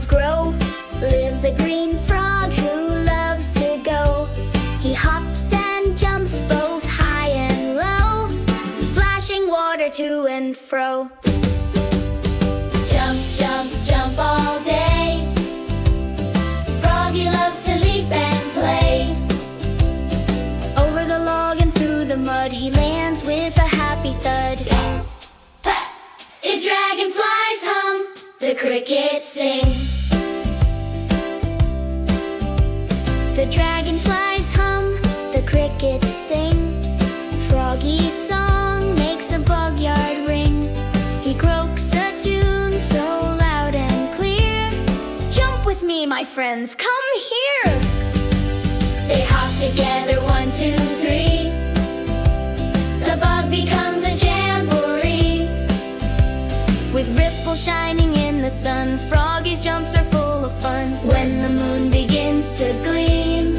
cattails grow, lives a green frog who loves to go. He hops and jumps both high and low, splashing water to and fro. Jump, jump, jump all day. Froggy loves to leap and play. Over the log and through the mud, he lands with a happy thud. The dragonflies hum, the crickets sing. The dragonflies hum, the crickets sing. Froggy's song makes the bogyard ring. He croaks a tune so loud and clear. Jump with me, my friends, come here. They hop together, 1, 2, 3. The bug becomes a jamboree. With ripples shining in the sun, Froggy's jumps are full of fun. When the moon begins to gleam,